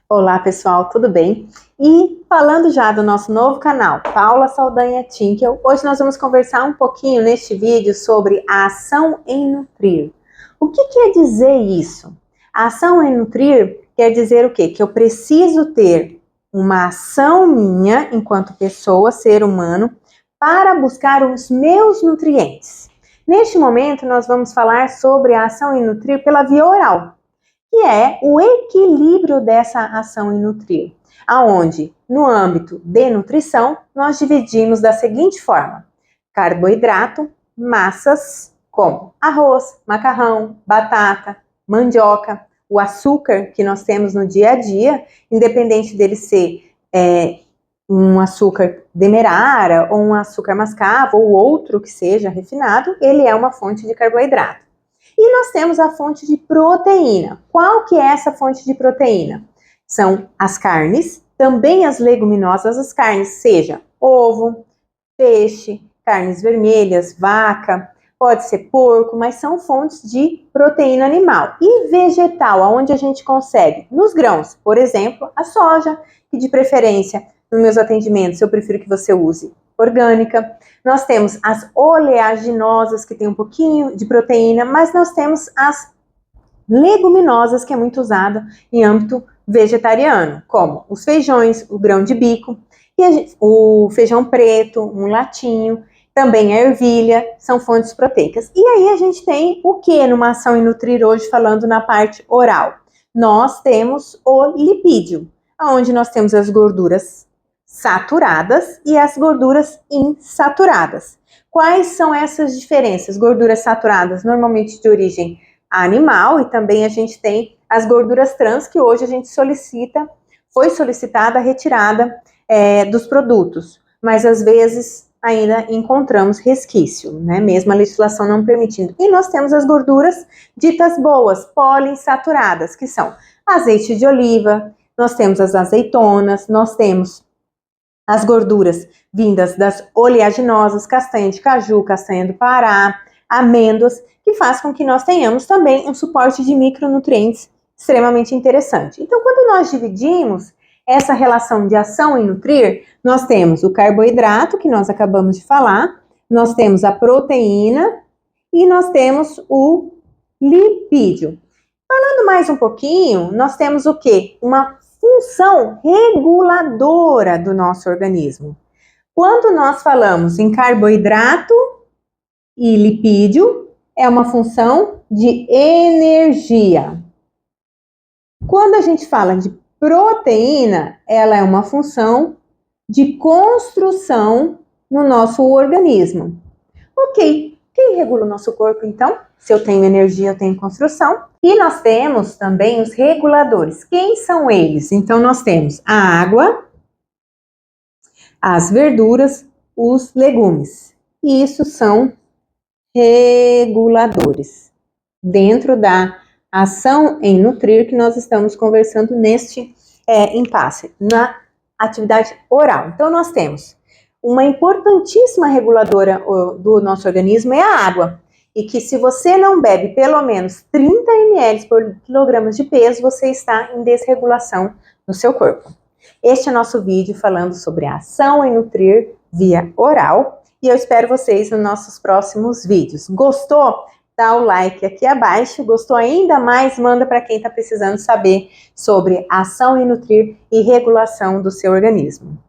Olá pessoal, tudo bem? E falando já do nosso novo canal, Paula Saldanha Tinkel, hoje nós vamos conversar um pouquinho neste vídeo sobre a ação em nutrir. O que quer dizer isso? A ação em nutrir quer dizer o quê? Que eu preciso ter uma ação minha, enquanto pessoa, ser humano, para buscar os meus nutrientes. Neste momento nós vamos falar sobre a ação em nutrir pela via oral, que é o equilíbrio dessa ação em nutrir, aonde, no âmbito de nutrição, nós dividimos da seguinte forma: carboidrato, massas, como arroz, macarrão, batata, mandioca, o açúcar que nós temos no dia a dia, independente dele ser um açúcar demerara ou um açúcar mascavo ou outro que seja refinado, ele é uma fonte de carboidrato. E nós temos a fonte de proteína. Qual que é essa fonte de proteína? São as carnes, também as leguminosas, as carnes, seja ovo, peixe, carnes vermelhas, vaca, pode ser porco, mas são fontes de proteína animal. E vegetal, aonde a gente consegue? Nos grãos, por exemplo, a soja, que de preferência, nos meus atendimentos, eu prefiro que você use orgânica. Nós temos as oleaginosas, que tem um pouquinho de proteína, mas nós temos as leguminosas, que é muito usada em âmbito vegetariano, como os feijões, o grão de bico, e o feijão preto, um latinho, também a ervilha, são fontes proteicas. E aí a gente tem o que numa ação em nutrir hoje, falando na parte oral? Nós temos o lipídio, onde nós temos as gorduras saturadas e as gorduras insaturadas. Quais são essas diferenças? Gorduras saturadas, normalmente de origem animal, e também a gente tem as gorduras trans, que hoje a gente foi solicitada a retirada dos produtos, mas às vezes ainda encontramos resquício, né? Mesmo a legislação não permitindo. E nós temos as gorduras ditas boas, poliinsaturadas, que são azeite de oliva, nós temos as azeitonas, nós temos as gorduras vindas das oleaginosas, castanha de caju, castanha do Pará, amêndoas, que faz com que nós tenhamos também um suporte de micronutrientes extremamente interessante. Então, quando nós dividimos essa relação de ação em nutrir, nós temos o carboidrato, que nós acabamos de falar, nós temos a proteína e nós temos o lipídio. Falando mais um pouquinho, nós temos o quê? Uma função reguladora do nosso organismo. Quando nós falamos em carboidrato e lipídio, é uma função de energia. Quando a gente fala de proteína, ela é uma função de construção no nosso organismo. Ok, quem regula o nosso corpo, então? Se eu tenho energia, eu tenho construção. E nós temos também os reguladores. Quem são eles? Então, nós temos a água, as verduras, os legumes. E isso são reguladores. Dentro da ação em nutrir que nós estamos conversando neste impasse, na atividade oral. Então, nós temos uma importantíssima reguladora do nosso organismo é a água. E que se você não bebe pelo menos 30 ml por quilograma de peso, você está em desregulação no seu corpo. Este é nosso vídeo falando sobre a ação em nutrir via oral. E eu espero vocês nos nossos próximos vídeos. Gostou? Dá o like aqui abaixo. Gostou ainda mais? Manda para quem está precisando saber sobre ação em nutrir e regulação do seu organismo.